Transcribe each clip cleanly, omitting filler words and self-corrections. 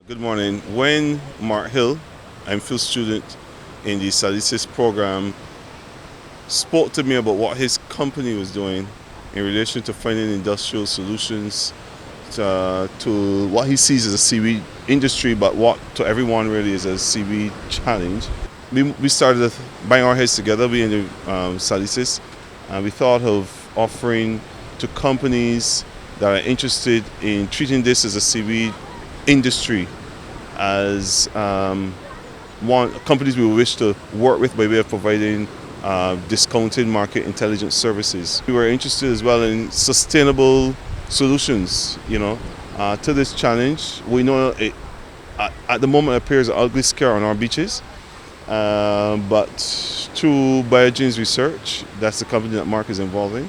Good morning. When Mark Hill, I'm field student in the Sargassum program, spoke to me about what his company was doing in relation to finding industrial solutions to what he sees as a seaweed industry, but what to everyone really is a seaweed challenge. We started buying our heads together, we in the Sargassum, and we thought of offering to companies that are interested in treating this as a seaweed industry as companies we wish to work with by way of providing discounted market intelligence services. We were interested as well in sustainable solutions, to this challenge. We know it at the moment appears an ugly scare on our beaches, but through Biogen's research, that's the company that Mark is involved in,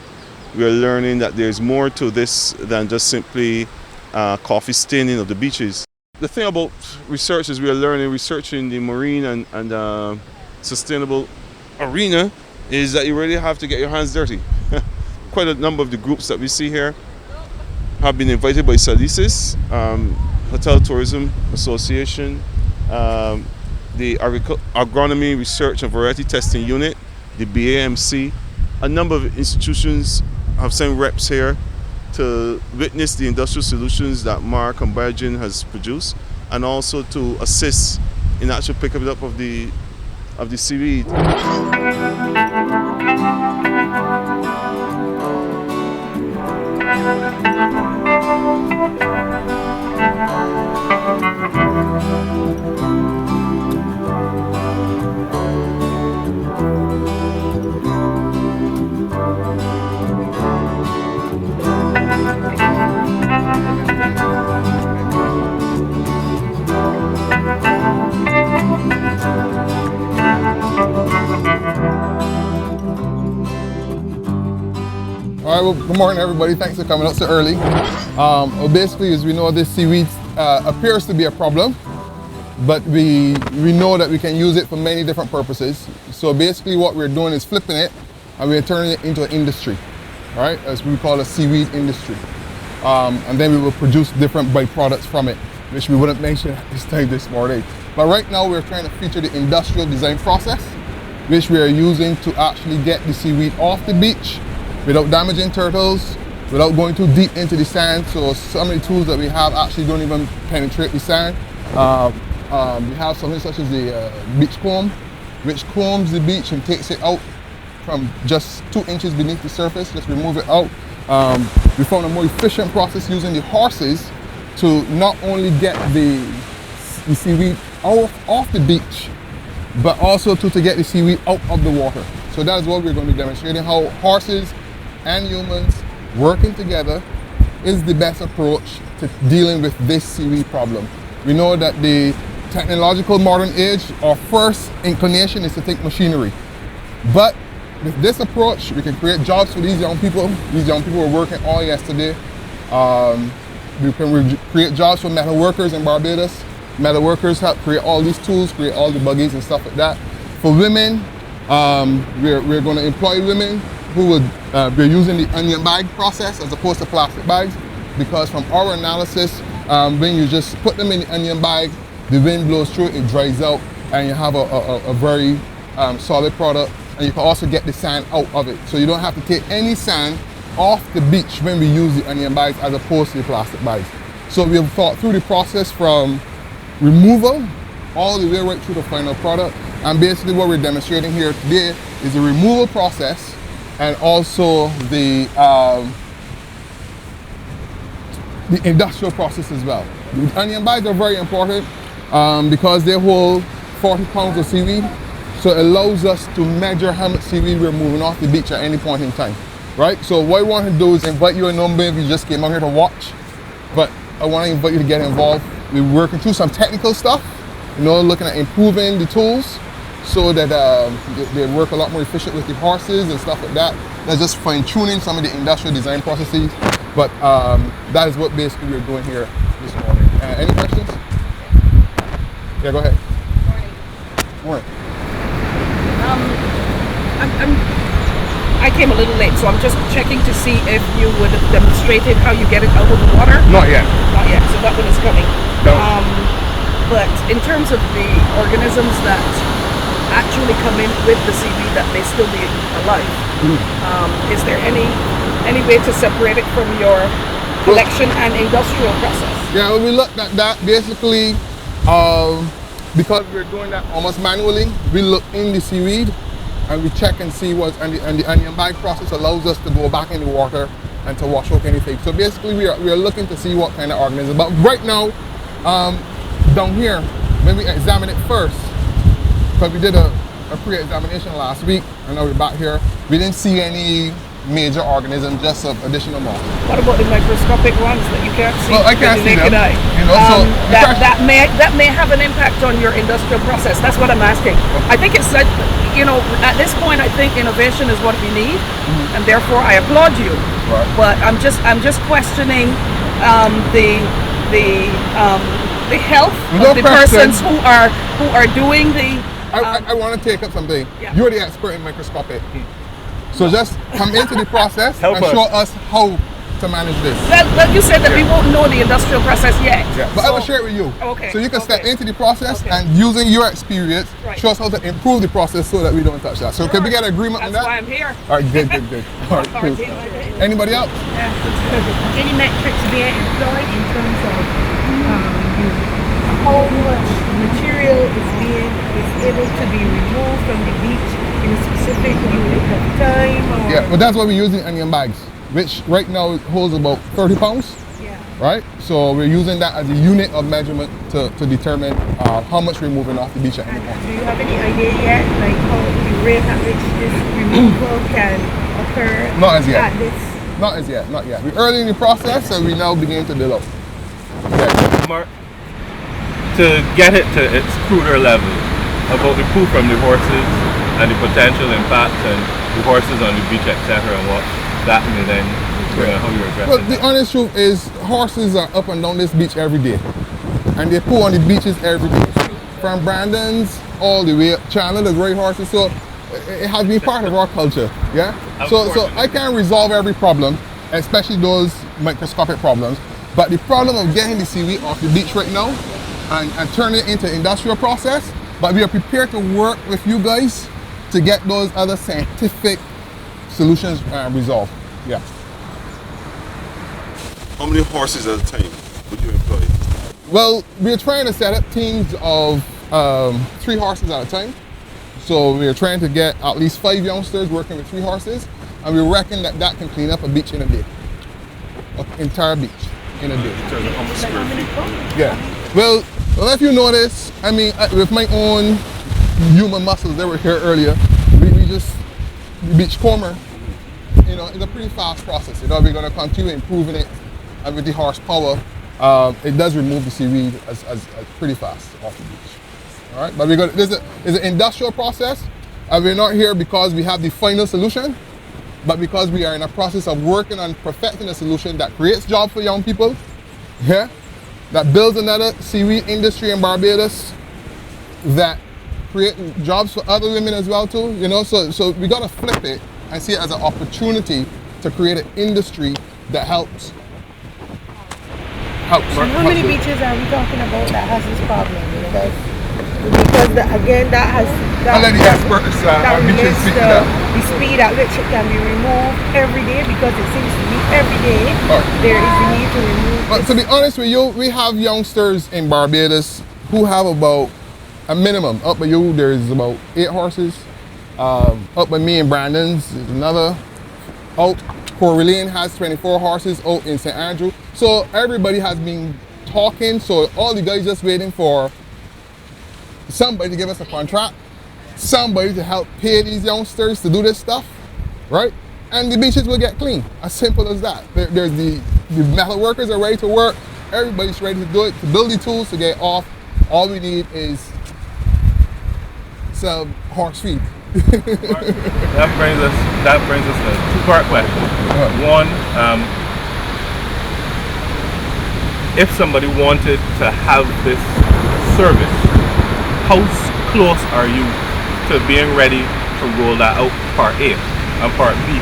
we are learning that there's more to this than just simply coffee staining of the beaches. The thing about research is we are learning, researching the marine and sustainable arena is that you really have to get your hands dirty. Quite a number of the groups that we see here have been invited by Sargassum, Hotel Tourism Association, the Agronomy Research and Variety Testing Unit, the BAMC. A number of institutions have sent reps here to witness the industrial solutions that Mark and Biogen has produced, and also to assist in actual picking up of the seaweed. All right, well, good morning, everybody. Thanks for coming out so early. Basically, as we know, this seaweed appears to be a problem, but we know that we can use it for many different purposes. So basically what we're doing is flipping it and we're turning it into an industry, right? As we call a seaweed industry. And then we will produce different byproducts from it, which we wouldn't mention at this time this morning. But right now we're trying to feature the industrial design process, which we are using to actually get the seaweed off the beach without damaging turtles, without going too deep into the sand. So some of the tools that we have actually don't even penetrate the sand. We have something such as the beach comb, which combs the beach and takes it out from just 2 inches beneath the surface. Let's remove it out. We found a more efficient process using the horses to not only get the seaweed off the beach, but also to get the seaweed out of the water. So that is what we're going to be demonstrating, how horses and humans working together is the best approach to dealing with this seaweed problem. We know that the technological modern age, our first inclination is to think machinery. But with this approach, we can create jobs for these young people. These young people were working all yesterday. We can create jobs for metal workers in Barbados. Metal workers help create all these tools, create all the buggies and stuff like that. For women, we're going to employ women who would be using the onion bag process as opposed to plastic bags, because from our analysis, when you just put them in the onion bag, the wind blows through it dries out, and you have a very solid product, and you can also get the sand out of it. So you don't have to take any sand off the beach when we use the onion bags as opposed to the plastic bags. So we have thought through the process from removal all the way right through the final product. And basically what we're demonstrating here today is the removal process and also the industrial process as well. The onion bags are very important because they hold 40 pounds of seaweed. So it allows us to measure how much seaweed we're moving off the beach at any point in time, right? So what I want to do is invite you a number if you just came out here to watch, but I want to invite you to get involved. We're working through some technical stuff, looking at improving the tools so that they work a lot more efficient with the horses and stuff like that. That's just fine tuning some of the industrial design processes, but that is what basically we're doing here this morning. Any questions? Yeah, go ahead. Morning. I came a little late, so I'm just checking to see if you would have demonstrated how you get it out of the water. Not yet. Not yet, so that one is coming. No. But in terms of the organisms that actually come in with the seaweed that may still be alive, is there any way to separate it from your collection and industrial process? Yeah, when we looked at that, basically, because we're doing that almost manually, we look in the seaweed and we check and see what, and the embag process allows us to go back in the water and to wash out anything. So basically, we are looking to see what kind of organism. But right now, down here, when we examine it first, because we did a pre-examination last week, and now we're back here, we didn't see any major organism, just some additional moss. What about the microscopic ones that you can't see? Well, I can't with the see naked them. eye? You know, so that may have an impact on your industrial process. That's what I'm asking. I think it's like, at this point, I think innovation is what we need, and therefore I applaud you. Right. But I'm just questioning the health of the persons who are doing the. I want to take up something. Yeah. You're the expert in microscopic. So just come into the process Help and us. show us how to manage this. Well, you said that we won't know the industrial process yet. Yeah, but I will share it with you. Okay, So you can step okay. into the process Okay. and using your experience, Right. show us how to improve the process so that we don't touch that. So can we get an agreement on That's that? why I'm here. All right, good. All right, cool. Anybody else? Any metrics being employed in terms of how much material is able to be removed from the beach in a specific unit of time? Or Yeah, but that's what we're using onion bags, which right now holds about 30 pounds, yeah. right? So we're using that as a unit of measurement to determine how much we're moving off the beach at any point. Do you have any idea yet, like how the rate at which this removal can occur? Not as yet. At this? Not yet. We're early in the process, and we now begin to develop. Okay. Mark, to get it to its cruder level, about the poo from the horses and the potential impact and the horses on the beach, etc., and what that may then how you address Well, it. the honest truth is, horses are up and down this beach every day, and they poo on the beaches every day, from Brandon's all the way up Channel, the great horses. So it has been part of our culture, yeah. So I can't resolve every problem, especially those microscopic problems. But the problem of getting the seaweed off the beach right now and turning it into industrial process, but we are prepared to work with you guys to get those other scientific solutions resolved. Yeah. How many horses at a time would you employ? Well, we're trying to set up teams of 3 horses at a time. So we're trying to get at least 5 youngsters working with 3 horses, and we reckon that can clean up a beach in a day. An entire beach in a day. In terms of how much square feet? Yeah. Well, if you notice, I mean, with my own human muscles that were here earlier, we just beach comber. It's a pretty fast process. We're going to continue improving it, and with the horsepower, it does remove the seaweed as pretty fast off the beach. All right, but there's an industrial process, and we're not here because we have the final solution, but because we are in a process of working on perfecting a solution that creates jobs for young people, yeah, that builds another seaweed industry in Barbados, that create jobs for other women as well too. So we got to flip it and see it as an opportunity to create an industry that helps. So how many beaches are we talking about that has this problem? Because that has I'll let the experts that on beaches relates speak to to that. the speed at which it can be removed every day, because it seems to be every day there is the need to remove. But to be honest with you, we have youngsters in Barbados who have about a minimum. Up by you, there's about 8 horses. Up by me and Brandon's is another. Out Coralline has 24 horses out in St. Andrew. So everybody has been talking. So all the guys just waiting for somebody to give us a contract, somebody to help pay these youngsters to do this stuff, right? And the beaches will get clean. As simple as that. There's the metal workers are ready to work. Everybody's ready to do it, to build the tools to get off. All we need is some horse feed. That brings us to a 2-part question. One, if somebody wanted to have this service, how close are you to being ready to roll that out? Part A. And part B,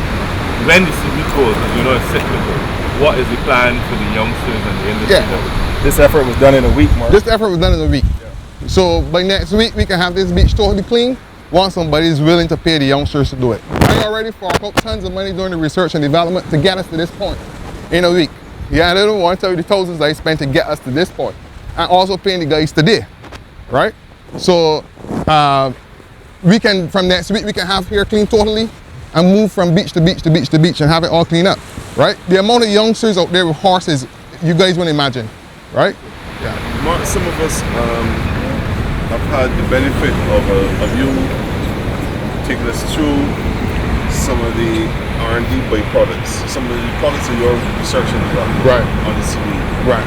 when the seaweed goes, it's cyclical, what is the plan for the youngsters and the industry? Yeah. This effort was done in a week, Mark. This effort was done in a week. So by next week, we can have this beach totally clean once somebody is willing to pay the youngsters to do it. I already forked out tons of money during the research and development to get us to this point in a week. Yeah, I don't want to tell you the thousands I spent to get us to this point. And also paying the guys today, right? So we can, from next week, we can have here clean totally and move from beach to beach to beach to beach and have it all clean up, right? The amount of youngsters out there with horses, you guys wouldn't imagine, right? Yeah, some of us have had the benefit of you taking us through some of the R&D byproducts, some of the products that you're researching on the seaweed. Right.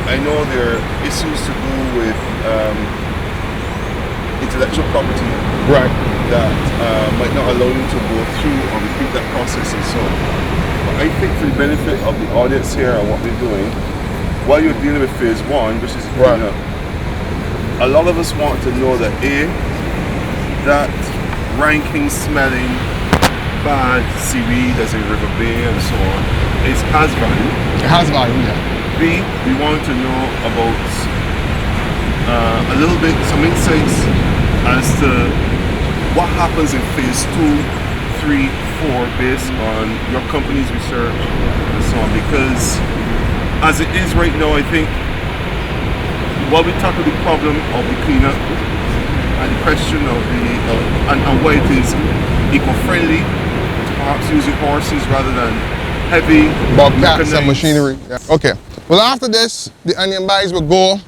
I know there are issues to do with intellectual property that might not allow you to go through or repeat that process and so on. But I think for the benefit of the audience here and what we're doing, while you're dealing with phase one, which is cleanup, a lot of us want to know that that ranking, smelling, bad seaweed as in River Bay and so on, has value. It has value, yeah. B, we want to know about a little bit, some insights as to what happens in phase 2, 3, 4 based on your company's research and so on. Because as it is right now, I think while we tackle the problem of the cleanup and the question of and why it is eco-friendly, perhaps using horses rather than heavy bobcats and machinery. Yeah. Okay. Well, after this, the onion bags will go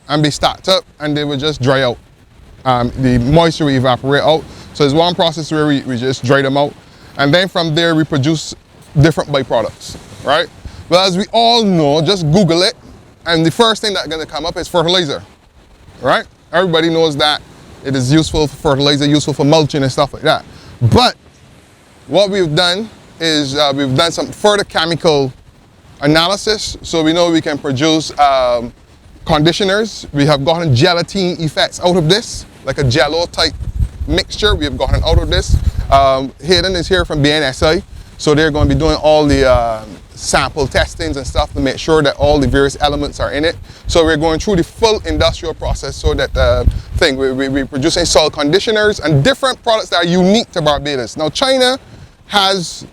and be stacked up, and they will just dry out. The moisture will evaporate out. So there's one process where we just dry them out, and then from there we produce different byproducts, right? Well, as we all know, just Google it, and the first thing that's going to come up is fertilizer, right? Everybody knows that it is useful for fertilizer, useful for mulching and stuff like that. But what we've done is we've done some further chemical analysis, so we know we can produce conditioners. We have gotten gelatin effects out of this, like a jello type mixture. We have gotten out of this. Hayden is here from BNSI, so they're going to be doing all the sample testings and stuff to make sure that all the various elements are in it. So we're going through the full industrial process so that we're producing soil conditioners and different products that are unique to Barbados. Now China has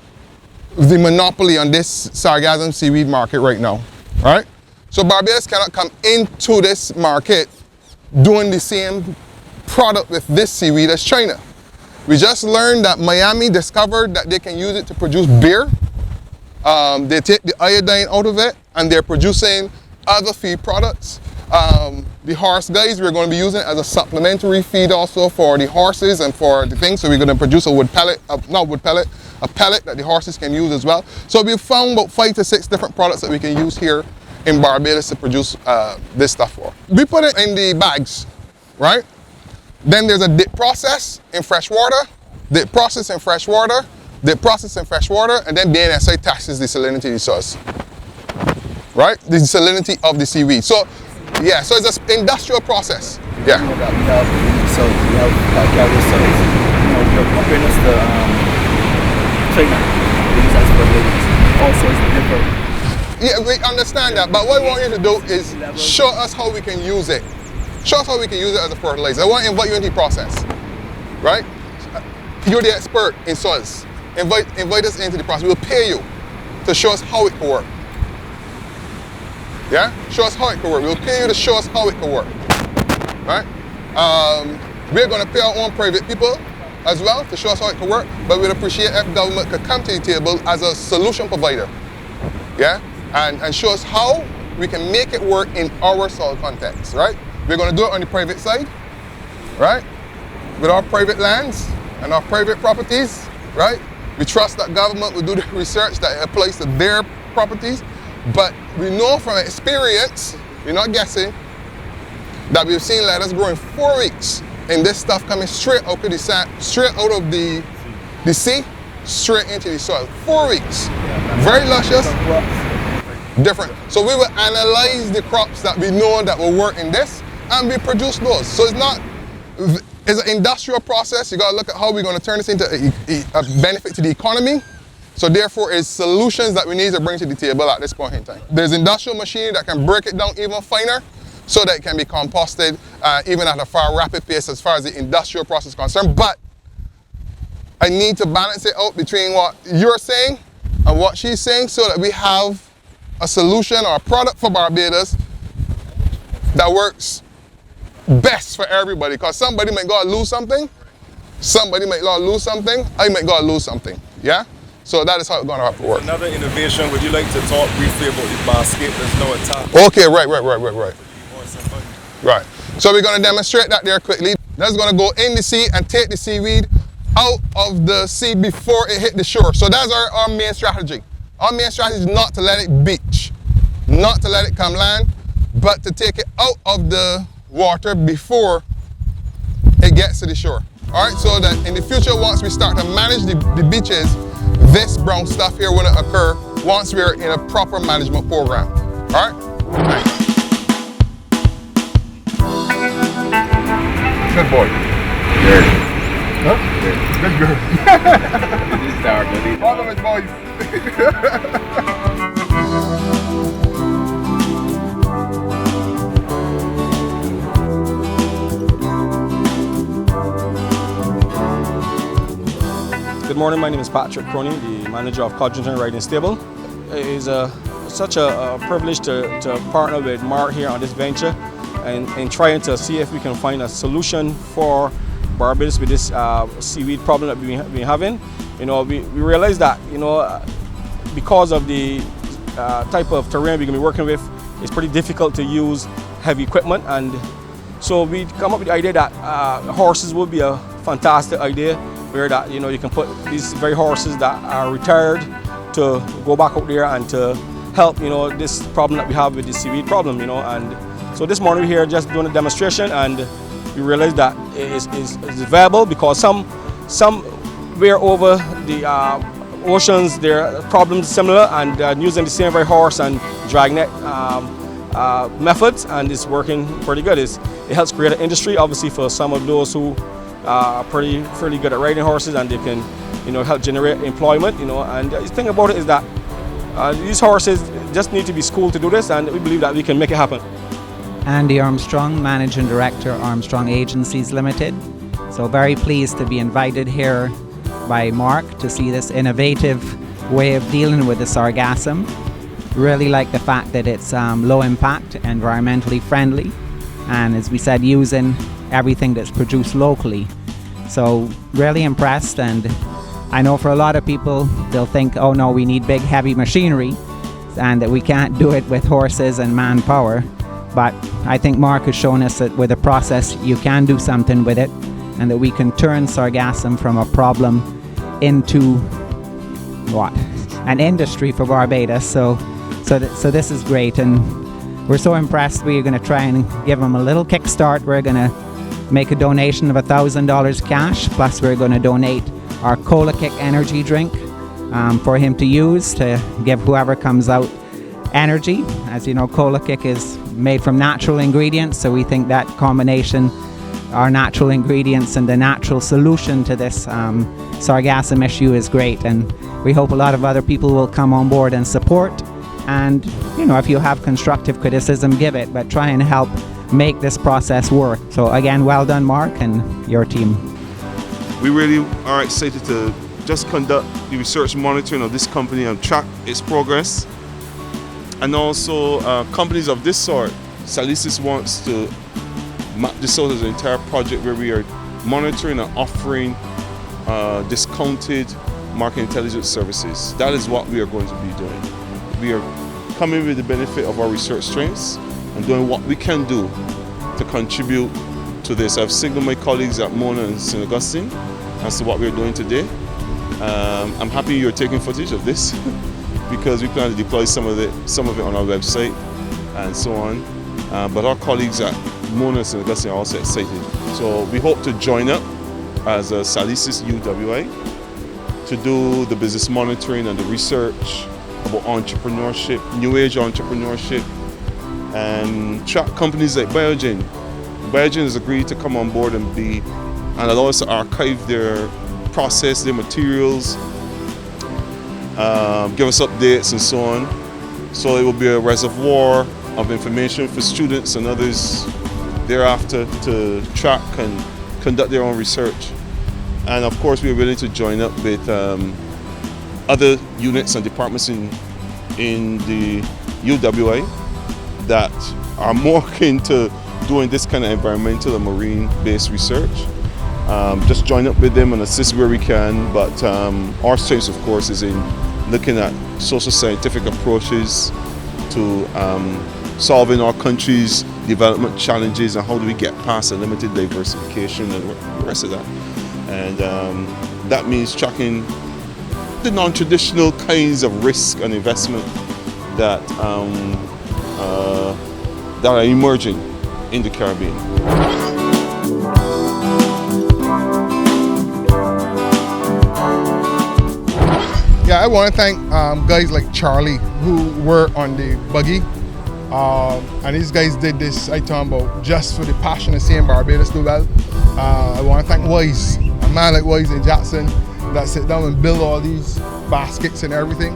the monopoly on this sargassum seaweed market right now, right? So Barbados cannot come into this market doing the same product with this seaweed as China. We just learned that Miami discovered that they can use it to produce beer. They take the iodine out of it and they're producing other feed products. The horse guys, we're going to be using it as a supplementary feed also for the horses and for the things. So we're going to produce a wood pellet, a pellet that the horses can use as well. So we've found about 5 to 6 different products that we can use here in Barbados to produce this stuff for. We put it in the bags, right? Then there's a dip process in fresh water, dip process in fresh water, dip process in fresh water, and then BNSI taxes the salinity of the soils, right? The salinity of the seaweed. So, yeah, so it's an industrial process. Yeah. We have carrier cells. You're comparing us to China. These as fertilizers. All sorts of different. Yeah, we understand that, but what I want you to do is show us how we can use it. Show us how we can use it as a fertilizer. I want to invite you into the process, right? You're the expert in soils. Invite us into the process. We'll pay you to show us how it can work. Yeah? Show us how it can work. We'll pay you to show us how it can work, right? We're going to pay our own private people as well to show us how it can work, but we'd appreciate if government could come to the table as a solution provider, yeah? And show us how we can make it work in our soil context, right? We're going to do it on the private side, right? With our private lands and our private properties, right? We trust that government will do the research that applies to their properties, but we know from experience, we're not guessing, that we've seen lettuce grow in 4 weeks, and this stuff coming straight out of the sand, straight out of the sea, straight into the soil. 4 weeks, very luscious. Different. So we will analyze the crops that we know that will work in this, and we produce those. So it's an industrial process. You got to look at how we're going to turn this into a benefit to the economy. So therefore, it's solutions that we need to bring to the table at this point in time. There's industrial machinery that can break it down even finer so that it can be composted even at a far rapid pace as far as the industrial process is concerned. But I need to balance it out between what you're saying and what she's saying so that we have a solution or a product for Barbados that works best for everybody. Because somebody might go and lose something, somebody might go and lose something, I might go and lose something, yeah? So that is how it's going to have to work. Another innovation, would you like to talk briefly about the basket that's now attached? Okay, right. Right. So we're going to demonstrate that there quickly. That's going to go in the sea and take the seaweed out of the sea before it hit the shore. So that's our main strategy. Our main strategy is not to let it beach, not to let it come land, but to take it out of the water before it gets to the shore. All right, so that in the future, once we start to manage the beaches, this brown stuff here wouldn't occur once we're in a proper management program. All right? Good boy. Good. Huh? Good girl. This is our buddy. Follow it, boys. Good morning, my name is Patrick Cronin, the manager of Codrington Riding Stable. It is such a privilege to partner with Mark here on this venture and trying to see if we can find a solution for Barbados with this seaweed problem that we've been having. You know, we realize that, you know, because of the type of terrain we're going to be working with, it's pretty difficult to use heavy equipment, and so we come up with the idea that horses would be a fantastic idea, where that, you know, you can put these very horses that are retired to go back out there and to help, you know, this problem that we have with the seaweed problem, you know. And so this morning we're here just doing a demonstration, and we realized that it is viable because somewhere over the oceans there are problems similar, and using the same very horse and dragnet methods, and it's working pretty good. It helps create an industry, obviously, for some of those who are fairly good at riding horses, and they can, you know, help generate employment, you know. And the thing about it is that these horses just need to be schooled to do this, and we believe that we can make it happen. Andy Armstrong, Managing Director, Armstrong Agencies Limited. So very pleased to be invited here by Mark to see this innovative way of dealing with the sargassum. Really like the fact that it's low impact, environmentally friendly, and as we said, using everything that's produced locally. So really impressed, and I know for a lot of people they'll think, oh no, we need big heavy machinery and that we can't do it with horses and manpower, but I think Mark has shown us that with a process you can do something with it, and that we can turn sargassum from a problem into what? An industry for Barbados. So this is great, and we're so impressed. We're going to try and give them a little kickstart. We're going to make a donation of $1,000 cash, plus we're going to donate our Cola Kick energy drink for him to use to give whoever comes out energy. As you know, Cola Kick is made from natural ingredients, so we think that combination, our natural ingredients and the natural solution to this sargassum issue, is great, and we hope a lot of other people will come on board and support. And you know, if you have constructive criticism, give it, but try and help make this process work. So again, well done, Mark, and your team. We really are excited to just conduct the research monitoring of this company and track its progress. And also companies of this sort, Sargassum wants to map this out as an entire project where we are monitoring and offering discounted market intelligence services. That is what we are going to be doing. We are coming with the benefit of our research strengths and doing what we can do to contribute to this. I've signaled my colleagues at Mona and St. Augustine as to what we're doing today. I'm happy you're taking footage of this because we plan to deploy some of it on our website and so on. But our colleagues at Mona and St. Augustine are also excited. So we hope to join up as a Sargassum UWI to do the business monitoring and the research about entrepreneurship, new age entrepreneurship, and track companies like Biogen. Biogen has agreed to come on board and allow us to archive their process, their materials, give us updates and so on. So it will be a reservoir of information for students and others thereafter to track and conduct their own research. And of course, we're willing to join up with other units and departments in the UWI that are more keen to doing this kind of environmental and marine-based research. Just join up with them and assist where we can, but our strength, of course, is in looking at social scientific approaches to solving our country's development challenges and how do we get past a limited diversification and the rest of that. And that means tracking the non-traditional kinds of risk and investment that are emerging in the Caribbean. Yeah, I want to thank guys like Charlie who were on the buggy. And these guys did this, I talk about, just for the passion of seeing Barbados do well. I want to thank Wise, a man like Wise in Jackson that sit down and build all these baskets and everything.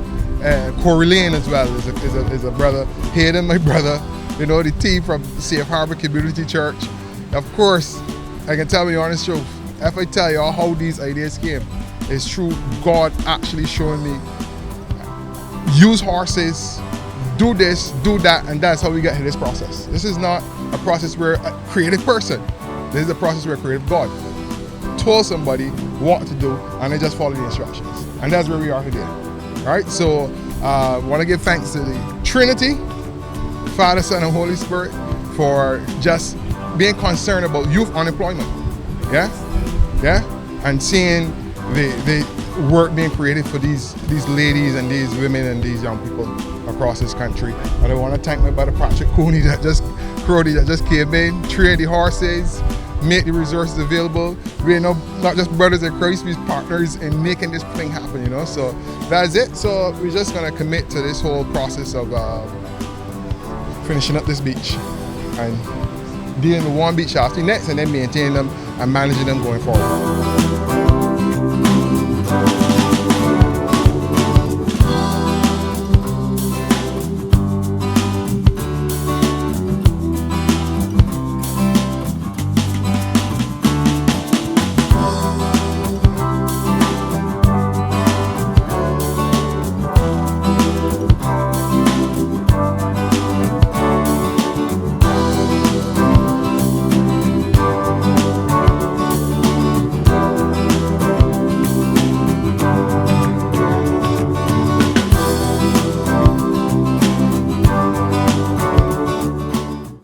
Corey Lane as well is a brother. Hayden, my brother. You know, the team from Safe Harbor Community Church. Of course, I can tell you the honest truth. If I tell you all how these ideas came, it's true God actually showing me use horses, do this, do that, and that's how we get to this process. This is not a process where a creative person, this is a process where a creative God told somebody what to do and they just follow the instructions. And that's where we are today. All right, so I want to give thanks to the Trinity, Father, Son, and Holy Spirit for just being concerned about youth unemployment. Yeah? And seeing the work being created for these ladies and these women and these young people across this country. And I want to thank my brother Patrick Cooney that just came in, trained the horses, make the resources available. We're not just brothers in Christ, we're partners in making this thing happen, you know. So that's it. So we're just gonna commit to this whole process of finishing up this beach and dealing with one beach after the next and then maintaining them and managing them going forward.